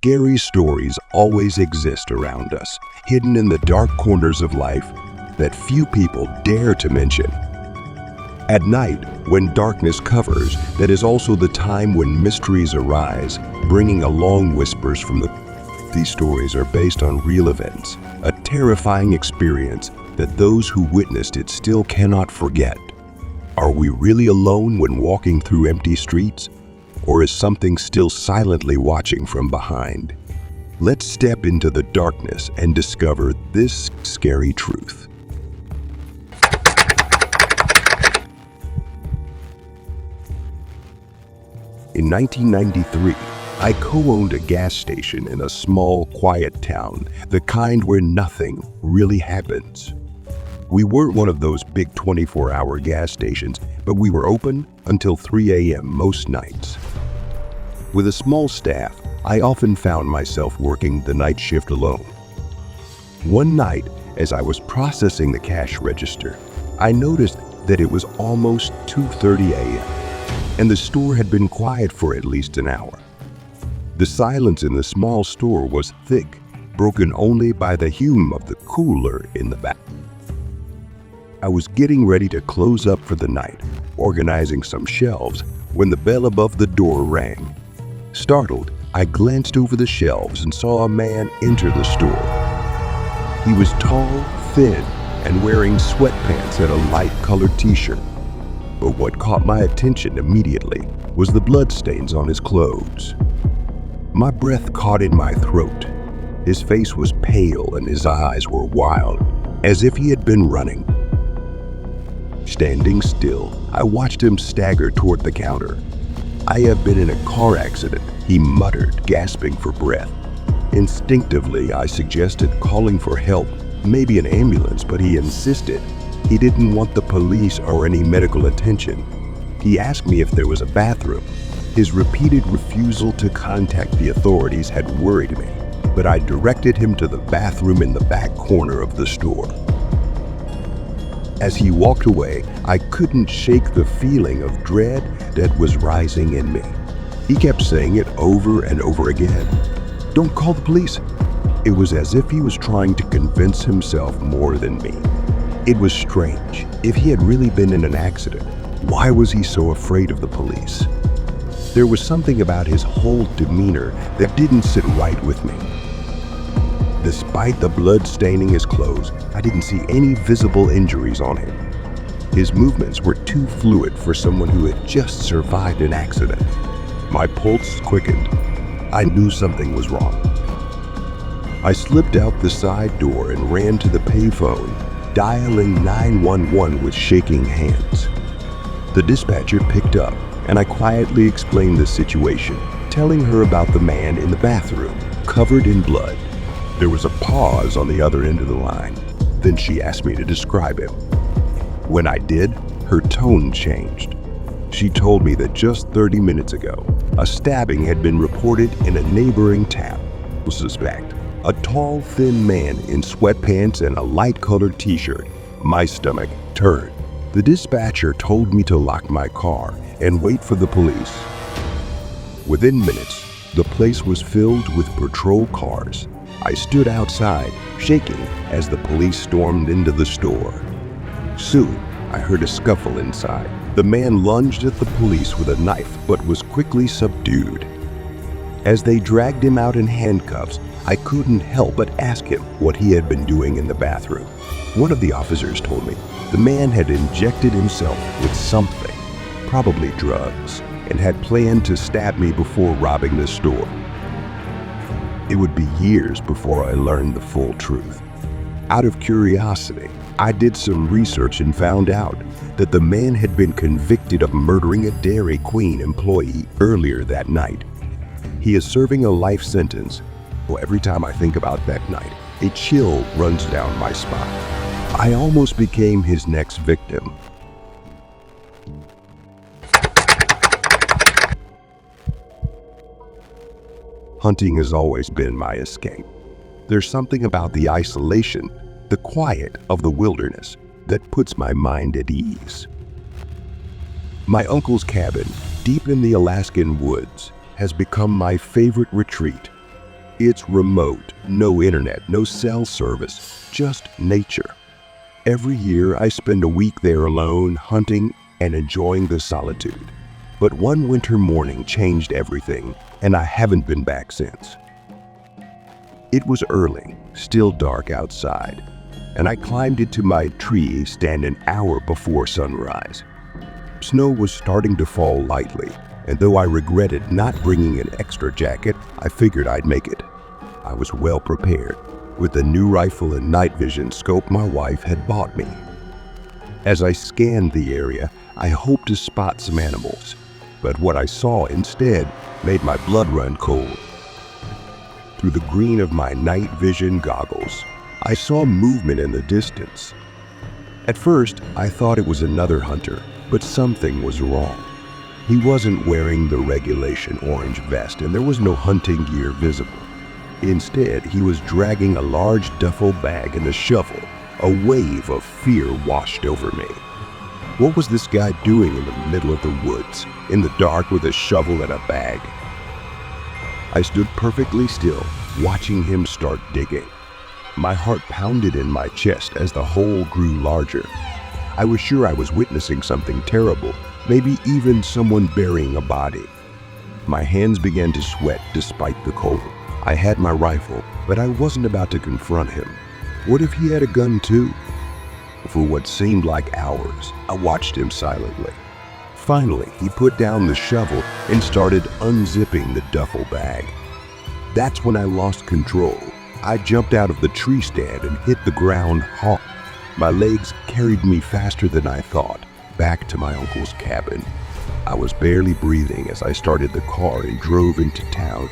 Scary stories always exist around us, hidden in the dark corners of life that few people dare to mention. At night, when darkness covers, that is also the time when mysteries arise, bringing along whispers from These stories are based on real events, a terrifying experience that those who witnessed it still cannot forget. Are we really alone when walking through empty streets? Or is something still silently watching from behind? Let's step into the darkness and discover this scary truth. In 1993, I co-owned a gas station in a small, quiet town, the kind where nothing really happens. We weren't one of those big 24-hour gas stations, but we were open until 3 a.m. most nights. With a small staff, I often found myself working the night shift alone. One night, as I was processing the cash register, I noticed that it was almost 2:30 a.m., and the store had been quiet for at least an hour. The silence in the small store was thick, broken only by the hum of the cooler in the back. I was getting ready to close up for the night, organizing some shelves, when the bell above the door rang. Startled, I glanced over the shelves and saw a man enter the store. He was tall, thin, and wearing sweatpants and a light-colored t-shirt. But what caught my attention immediately was the bloodstains on his clothes. My breath caught in my throat. His face was pale and his eyes were wild, as if he had been running. Standing still, I watched him stagger toward the counter. "I have been in a car accident," he muttered, gasping for breath. Instinctively, I suggested calling for help, maybe an ambulance, but he insisted. He didn't want the police or any medical attention. He asked me if there was a bathroom. His repeated refusal to contact the authorities had worried me, but I directed him to the bathroom in the back corner of the store. As he walked away, I couldn't shake the feeling of dread that was rising in me. He kept saying it over and over again. "Don't call the police." It was as if he was trying to convince himself more than me. It was strange. If he had really been in an accident, why was he so afraid of the police? There was something about his whole demeanor that didn't sit right with me. Despite the blood staining his clothes, I didn't see any visible injuries on him. His movements were too fluid for someone who had just survived an accident. My pulse quickened. I knew something was wrong. I slipped out the side door and ran to the payphone, dialing 911 with shaking hands. The dispatcher picked up, and I quietly explained the situation, telling her about the man in the bathroom, covered in blood. There was a pause on the other end of the line. Then she asked me to describe him. When I did, her tone changed. She told me that just 30 minutes ago, a stabbing had been reported in a neighboring town. Suspect, a tall, thin man in sweatpants and a light-colored t-shirt. My stomach turned. The dispatcher told me to lock my car and wait for the police. Within minutes, the place was filled with patrol cars. I stood outside, shaking, as the police stormed into the store. Soon, I heard a scuffle inside. The man lunged at the police with a knife, but was quickly subdued. As they dragged him out in handcuffs, I couldn't help but ask him what he had been doing in the bathroom. One of the officers told me the man had injected himself with something, probably drugs, and had planned to stab me before robbing the store. It would be years before I learned the full truth. Out of curiosity, I did some research and found out that the man had been convicted of murdering a Dairy Queen employee earlier that night. He is serving a life sentence. Well, every time I think about that night, a chill runs down my spine. I almost became his next victim. Hunting has always been my escape. There's something about the isolation, the quiet of the wilderness, that puts my mind at ease. My uncle's cabin, deep in the Alaskan woods, has become my favorite retreat. It's remote, no internet, no cell service, just nature. Every year I spend a week there alone, hunting and enjoying the solitude. But one winter morning changed everything, and I haven't been back since. It was early, still dark outside, and I climbed into my tree stand an hour before sunrise. Snow was starting to fall lightly, and though I regretted not bringing an extra jacket, I figured I'd make it. I was well prepared, with the new rifle and night vision scope my wife had bought me. As I scanned the area, I hoped to spot some animals, but what I saw instead made my blood run cold. Through the green of my night vision goggles, I saw movement in the distance. At first, I thought it was another hunter, but something was wrong. He wasn't wearing the regulation orange vest, and there was no hunting gear visible. Instead, he was dragging a large duffel bag and a shovel. A wave of fear washed over me. What was this guy doing in the middle of the woods, in the dark with a shovel and a bag? I stood perfectly still, watching him start digging. My heart pounded in my chest as the hole grew larger. I was sure I was witnessing something terrible, maybe even someone burying a body. My hands began to sweat despite the cold. I had my rifle, but I wasn't about to confront him. What if he had a gun too? For what seemed like hours, I watched him silently. Finally, he put down the shovel and started unzipping the duffel bag. That's when I lost control. I jumped out of the tree stand and hit the ground hard. My legs carried me faster than I thought, back to my uncle's cabin. I was barely breathing as I started the car and drove into town.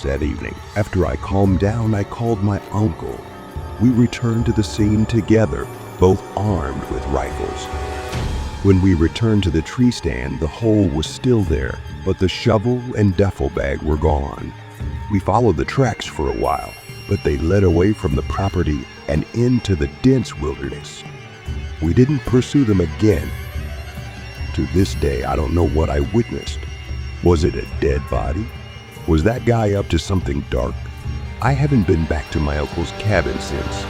That evening, after I calmed down, I called my uncle. We returned to the scene together, both armed with rifles. When we returned to the tree stand, the hole was still there, but the shovel and duffel bag were gone. We followed the tracks for a while, but they led away from the property and into the dense wilderness. We didn't pursue them again. To this day, I don't know what I witnessed. Was it a dead body? Was that guy up to something dark? I haven't been back to my uncle's cabin since.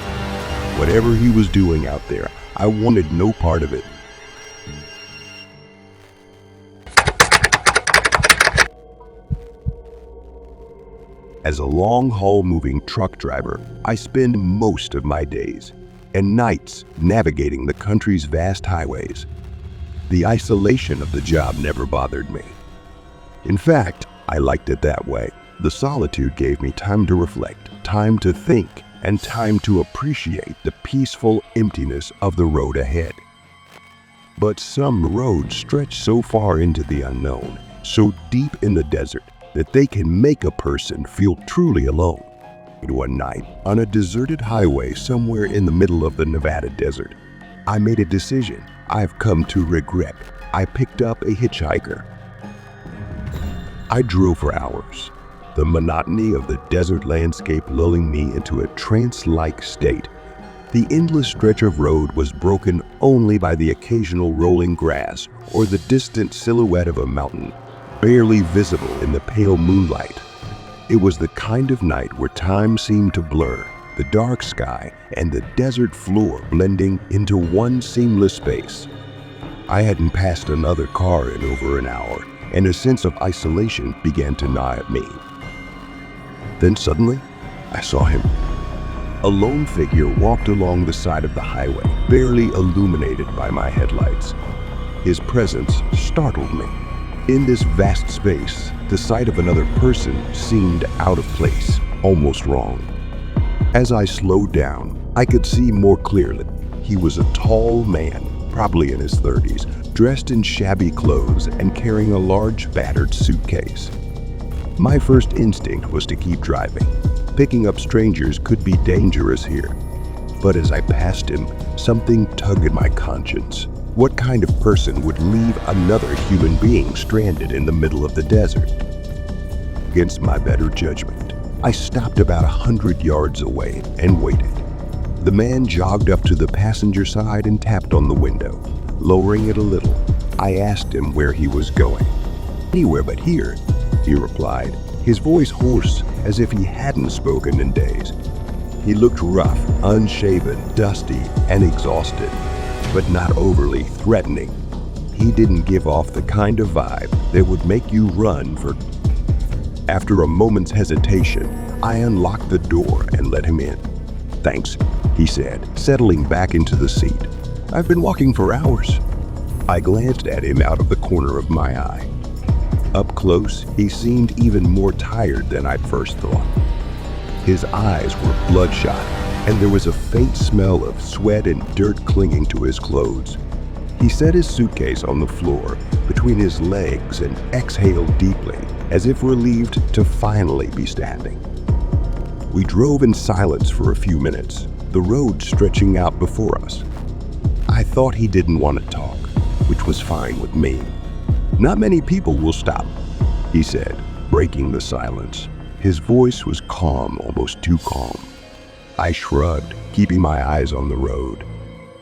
Whatever he was doing out there, I wanted no part of it. As a long-haul moving truck driver, I spend most of my days and nights navigating the country's vast highways. The isolation of the job never bothered me. In fact, I liked it that way. The solitude gave me time to reflect, time to think, and time to appreciate the peaceful emptiness of the road ahead. But some roads stretch so far into the unknown, so deep in the desert, that they can make a person feel truly alone. One night, on a deserted highway somewhere in the middle of the Nevada desert, I made a decision I've come to regret. I picked up a hitchhiker. I drove for hours, the monotony of the desert landscape lulling me into a trance-like state. The endless stretch of road was broken only by the occasional rolling grass or the distant silhouette of a mountain, barely visible in the pale moonlight. It was the kind of night where time seemed to blur, the dark sky and the desert floor blending into one seamless space. I hadn't passed another car in over an hour, and a sense of isolation began to gnaw at me. Then suddenly, I saw him. A lone figure walked along the side of the highway, barely illuminated by my headlights. His presence startled me. In this vast space, the sight of another person seemed out of place, almost wrong. As I slowed down, I could see more clearly. He was a tall man, probably in his 30s, dressed in shabby clothes and carrying a large battered suitcase. My first instinct was to keep driving. Picking up strangers could be dangerous here. But as I passed him, something tugged at my conscience. What kind of person would leave another human being stranded in the middle of the desert? Against my better judgment, I stopped about 100 yards away and waited. The man jogged up to the passenger side and tapped on the window. Lowering it a little, I asked him where he was going. "Anywhere but here," he replied. his voice hoarse as if he hadn't spoken in days. He looked rough, unshaven, dusty, and exhausted, but not overly threatening. He didn't give off the kind of vibe that would make you run for. After a moment's hesitation, I unlocked the door and let him in. "Thanks," he said, settling back into the seat. "I've been walking for hours." I glanced at him out of the corner of my eye. Up close, he seemed even more tired than I'd first thought. His eyes were bloodshot, and there was a faint smell of sweat and dirt clinging to his clothes. He set his suitcase on the floor between his legs and exhaled deeply, as if relieved to finally be standing. We drove in silence for a few minutes, the road stretching out before us. I thought he didn't want to talk, which was fine with me. "Not many people will stop," he said, breaking the silence. His voice was calm, almost too calm. I shrugged, keeping my eyes on the road.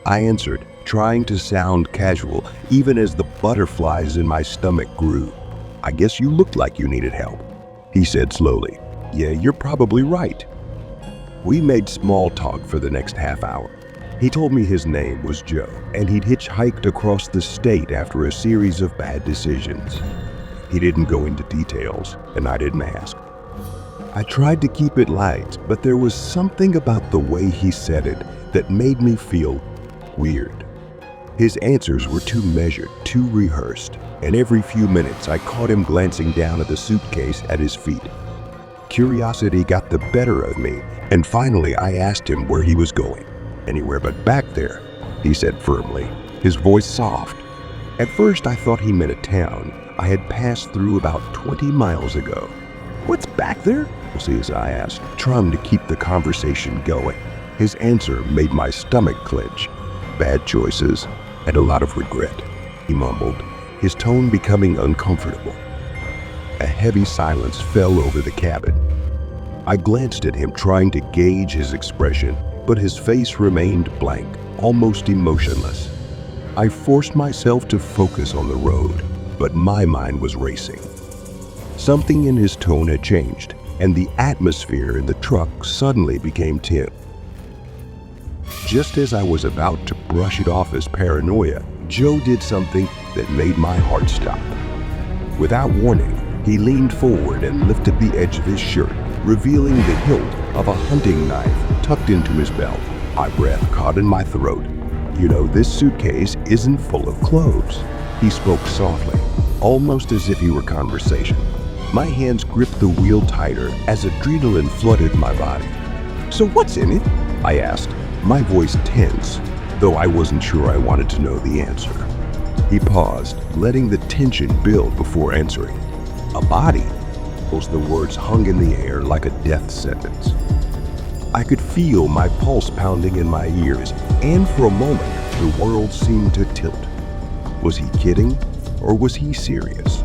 I answered, trying to sound casual, even as the butterflies in my stomach grew. "I guess you looked like you needed help," he said slowly. "Yeah, you're probably right." We made small talk for the next half hour. He told me his name was Joe, and he'd hitchhiked across the state after a series of bad decisions. He didn't go into details, and I didn't ask. I tried to keep it light, but there was something about the way he said it that made me feel weird. His answers were too measured, too rehearsed, and every few minutes I caught him glancing down at the suitcase at his feet. Curiosity got the better of me, and finally I asked him where he was going. "Anywhere but back there," he said firmly, his voice soft. At first I thought he meant a town I had passed through about 20 miles ago. "What's back there?" as I asked, trying to keep the conversation going. His answer made my stomach clench. "Bad choices and a lot of regret," he mumbled, his tone becoming uncomfortable. A heavy silence fell over the cabin. I glanced at him, trying to gauge his expression, but his face remained blank, almost emotionless. I forced myself to focus on the road, but my mind was racing. Something in his tone had changed, and the atmosphere in the truck suddenly became tense. Just as I was about to brush it off as paranoia, Joe did something that made my heart stop. Without warning, he leaned forward and lifted the edge of his shirt, revealing the hilt of a hunting knife tucked into his belt. My breath caught in my throat. "You know, this suitcase isn't full of clothes," he spoke softly, almost as if he were conversation. My hands gripped the wheel tighter as adrenaline flooded my body. "So what's in it?" I asked, my voice tense, though I wasn't sure I wanted to know the answer. He paused, letting the tension build before answering. "A body." The words hung in the air like a death sentence. I could feel my pulse pounding in my ears, and for a moment, the world seemed to tilt. Was he kidding, or was he serious?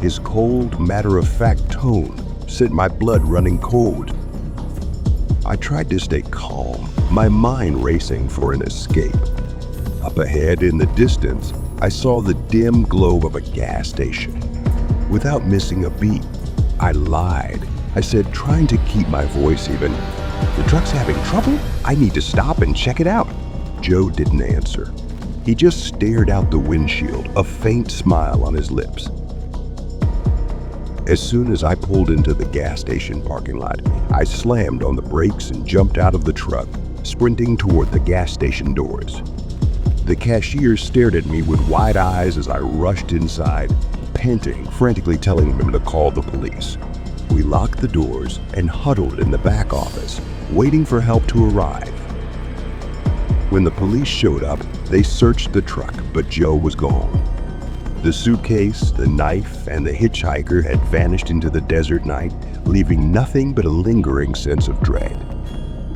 His cold, matter-of-fact tone sent my blood running cold. I tried to stay calm, my mind racing for an escape. Up ahead in the distance, I saw the dim glow of a gas station. Without missing a beat, I lied. I said, trying to keep my voice even, "The truck's having trouble? I need to stop and check it out." Joe didn't answer. He just stared out the windshield, a faint smile on his lips. As soon as I pulled into the gas station parking lot, I slammed on the brakes and jumped out of the truck, sprinting toward the gas station doors. The cashier stared at me with wide eyes as I rushed inside, panting, frantically telling him to call the police. We locked the doors and huddled in the back office, waiting for help to arrive. When the police showed up, they searched the truck, but Joe was gone. The suitcase, the knife, and the hitchhiker had vanished into the desert night, leaving nothing but a lingering sense of dread.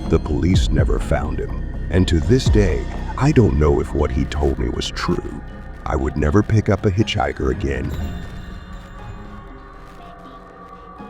The police never found him, and to this day, I don't know if what he told me was true. I would never pick up a hitchhiker again,